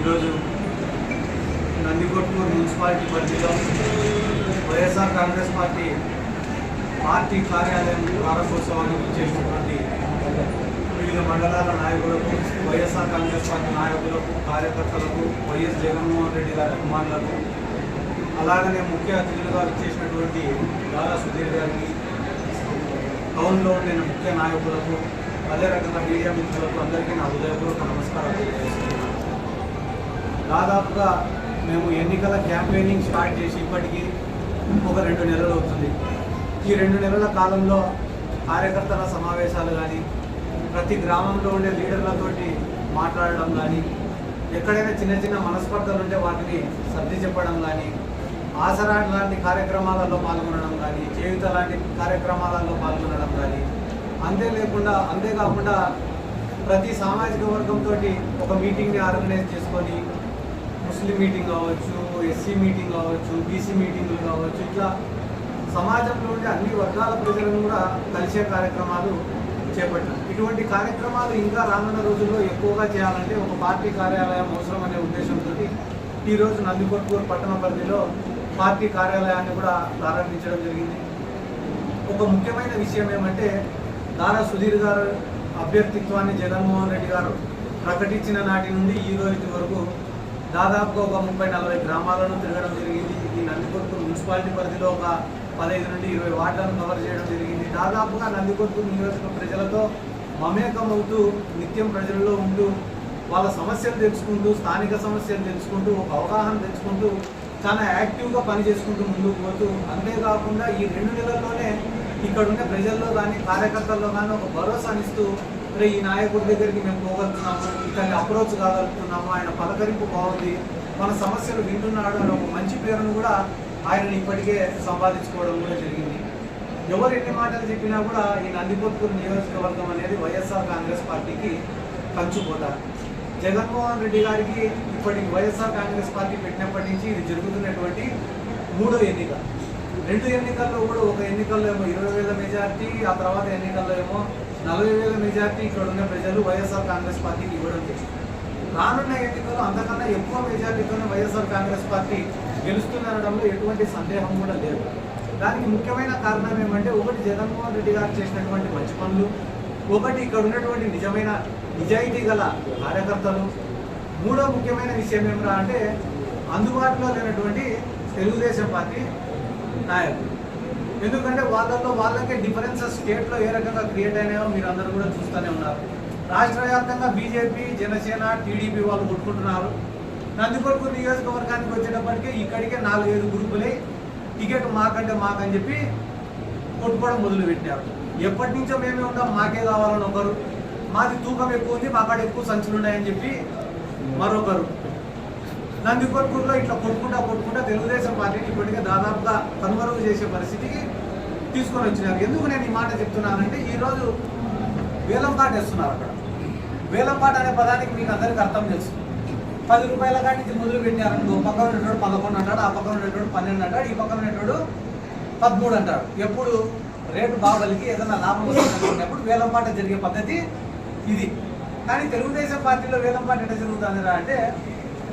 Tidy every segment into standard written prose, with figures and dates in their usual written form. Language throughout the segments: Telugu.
ఈరోజు నందికొట్కూరు మున్సిపాలిటీ పరిధిలో వైఎస్ఆర్ కాంగ్రెస్ పార్టీ కార్యాలయం ప్రారంభోత్సవానికి చేసినటువంటి వివిధ మండలాల నాయకులకు, వైఎస్ఆర్ కాంగ్రెస్ పార్టీ నాయకులకు, కార్యకర్తలకు, వైఎస్ జగన్మోహన్ రెడ్డి గారి అభిమానులకు, అలాగనే ముఖ్య అతిథులుగా చేసినటువంటి దారా సుధీర్ గారికి, టౌన్లో ఉండిన ముఖ్య నాయకులకు, అదే రకంగా మీడియా మిత్రులకు అందరికీ నా హృదయపూర్వక నమస్కారాలు తెలియజేస్తున్నాను. దాదాపుగా మేము ఎన్నికల క్యాంపెయినింగ్ స్టార్ట్ చేసి ఇప్పటికీ ఒక 2 నెలలు అవుతుంది. ఈ 2 నెలల కాలంలో కార్యకర్తల సమావేశాలు కానీ, ప్రతి గ్రామంలో ఉండే లీడర్లతోటి మాట్లాడడం కానీ, ఎక్కడైనా చిన్న చిన్న మనస్పర్ధలు ఉంటే వాటిని సర్ది చెప్పడం కానీ, ఆసరా లాంటి కార్యక్రమాలలో పాల్గొనడం కానీ, చేయుత లాంటి కార్యక్రమాలలో పాల్గొనడం కానీ, అంతేకాకుండా ప్రతి సామాజిక వర్గంతో ఒక మీటింగ్ని ఆర్గనైజ్ చేసుకొని, ముస్లిం మీటింగ్ కావచ్చు, ఎస్సీ మీటింగ్ కావచ్చు, బీసీ మీటింగ్లు కావచ్చు, ఇట్లా సమాజంలో ఉండే అన్ని వర్గాల ప్రజలను కూడా కలిసే కార్యక్రమాలు చేపట్టాం. ఇటువంటి కార్యక్రమాలు ఇంకా రానున్న రోజుల్లో ఎక్కువగా చేయాలంటే ఒక పార్టీ కార్యాలయం అవసరం అనే ఉద్దేశంతో ఈరోజు నందికొట్కూరు పట్టణ పరిధిలో పార్టీ కార్యాలయాన్ని కూడా ప్రారంభించడం జరిగింది. ఒక ముఖ్యమైన విషయం ఏమంటే, దారా సుధీర్ గారు అభ్యర్థిత్వాన్ని జగన్మోహన్ రెడ్డి గారు ప్రకటించిన నాటి నుండి ఈ రోజు వరకు దాదాపుగా ఒక 30-40 గ్రామాలను తిరగడం జరిగింది. ఈ నందికొట్కూరు మున్సిపాలిటీ పరిధిలో ఒక 15 నుండి 20 వార్డులను కవర్ చేయడం జరిగింది. దాదాపుగా నందికొట్కూరు నియోజకవర్గ ప్రజలతో మమేకమవుతూ, నిత్యం ప్రజల్లో ఉంటూ, వాళ్ళ సమస్యలు తెలుసుకుంటూ, స్థానిక సమస్యలు తెలుసుకుంటూ, ఒక అవగాహన తెచ్చుకుంటూ, చాలా యాక్టివ్గా పనిచేసుకుంటూ ముందుకు పోతూ, అంతేకాకుండా ఈ 2 నెలల్లోనే ఇక్కడ ఉన్న ప్రజల్లో కానీ, కార్యకర్తల్లో కానీ ఒక భరోసానిస్తూ, ఈ నాయకుడి దగ్గరికి మేము పోగలుగుతున్నాము, ఇతన్ని అప్రోచ్ కాగలుగుతున్నాము, ఆయన పలకరింపు బాగుంది, మన సమస్యలు వింటున్నాడు అని ఒక మంచి పేరును కూడా ఆయనని ఇప్పటికే సంపాదించుకోవడం కూడా జరిగింది. ఎవరు ఎన్ని మాటలు చెప్పినా కూడా ఈ నందికొట్కూరు నియోజకవర్గం అనేది వైఎస్ఆర్ కాంగ్రెస్ పార్టీకి కంచుకోతారు. జగన్మోహన్ రెడ్డి గారికి ఇప్పటికి వైఎస్ఆర్ కాంగ్రెస్ పార్టీ పెట్టినప్పటి నుంచి ఇది జరుగుతున్నటువంటి 3వ ఎన్నిక. 2 ఎన్నికల్లో కూడా, ఒక ఎన్నికల్లో ఏమో 20,000 మెజార్టీ, ఆ తర్వాత ఎన్నికల్లో ఏమో 40,000 మెజార్టీ ఇక్కడ ఉన్న ప్రజలు వైఎస్ఆర్ కాంగ్రెస్ పార్టీకి ఇవ్వడం జరిగింది. రానున్న ఎన్నికల్లో అంతకన్నా ఎక్కువ మెజార్టీతోనే వైఎస్ఆర్ కాంగ్రెస్ పార్టీ గెలుస్తుందనడంలో ఎటువంటి సందేహం కూడా లేదు. దానికి ముఖ్యమైన కారణం ఏమంటే, ఒకటి జగన్మోహన్ రెడ్డి గారు చేసినటువంటి మంచి పనులు, ఒకటి ఇక్కడ ఉన్నటువంటి నిజాయితీ గల కార్యకర్తలు, 3వ ముఖ్యమైన విషయం ఏమిరా అంటే అందుబాటులో లేనటువంటి తెలుగుదేశం పార్టీ నాయకులు. ఎందుకంటే వాళ్ళకే డిఫరెన్సెస్ స్టేట్లో ఏ రకంగా క్రియేట్ అయినాయో మీరు అందరూ కూడా చూస్తూనే ఉన్నారు. రాష్ట్ర వ్యాప్తంగా బీజేపీ, జనసేన, టీడీపీ వాళ్ళు కొట్టుకుంటున్నారు. నందికొట్కూరు నియోజకవర్గానికి వచ్చేటప్పటికే ఇక్కడికే 4-5 గ్రూపులే టికెట్ మాకని చెప్పి కొట్టుకోవడం మొదలుపెట్టారు. ఎప్పటి నుంచో మేమే ఉంటాం, మాకే కావాలని ఒకరు, మాది తూకం ఎక్కువ ఉంది, మా కాడ ఎక్కువ సంచులు ఉన్నాయని చెప్పి మరొకరు. నందికొట్కూరులో ఇట్లా కొట్టుకుంటా తెలుగుదేశం పార్టీని ఇప్పటికే దాదాపుగా కనుమరుగు చేసే పరిస్థితికి తీసుకొని వచ్చినారు. ఎందుకు నేను ఈ మాట చెప్తున్నానంటే, ఈరోజు వేలంపాట వేస్తున్నారు. అక్కడ వేలంపాట అనే పదానికి మీకు అందరికీ అర్థం తెలుసు. 10 రూపాయల కాడి నుంచి మొదలు పెట్టారనుకో, పక్క ఉన్నటువంటి 11 అంటాడు, ఆ పక్కన ఉన్నటువంటి 12 అంటాడు, ఈ పక్కన ఉన్నటువంటి 13 అంటాడు. ఎప్పుడు రేటు బావలికి ఏదైనా లాభం వస్తున్నప్పుడు వేలంపాట జరిగే పద్ధతి ఇది. కానీ తెలుగుదేశం పార్టీలో వేలంపాట ఎట్లా జరుగుతుంది అంటే,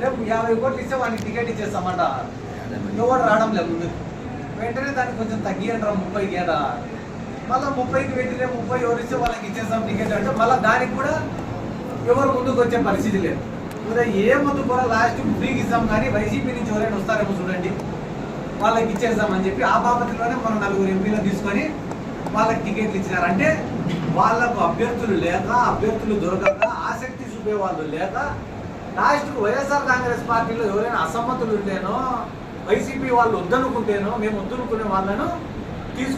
రేపు 50 కోట్లు ఇస్తే వాడికి టికెట్ ఇచ్చేస్తామంట, ఎవరు రావడం లేదు ముందు, వెంటనే దానికి కొంచెం తగ్గియంటారా 30కి అంట, మళ్ళీ 30కి పెట్టినే 30 ఎవరు ఇస్తే వాళ్ళకి ఇచ్చేస్తాం టికెట్ అంటే, మళ్ళీ దానికి కూడా ఎవరు ముందుకు వచ్చే పరిస్థితి లేదు. ఏ ముందు కూడా లాస్ట్ ఫ్రీకి ఇస్తాం, కానీ వైసీపీ నుంచి ఎవరైనా వస్తారేమో చూడండి వాళ్ళకి ఇచ్చేస్తామని చెప్పి ఆ బాబతిలోనే మనం 4 ఎంపీలను తీసుకొని వాళ్ళకి టికెట్లు ఇచ్చినారు. అంటే వాళ్ళకు అభ్యర్థులు లేక, అభ్యర్థులు దొరకక, ఆసక్తి చూపే వాళ్ళు లేక, లాస్ట్కు వైఎస్ఆర్ కాంగ్రెస్ పార్టీలో ఎవరైనా అసమ్మతులు ఉంటేనో, వైసీపీ వాళ్ళు వద్దనుకుంటేనో, మేము వద్దనుకునే వాళ్ళను తీసుకొని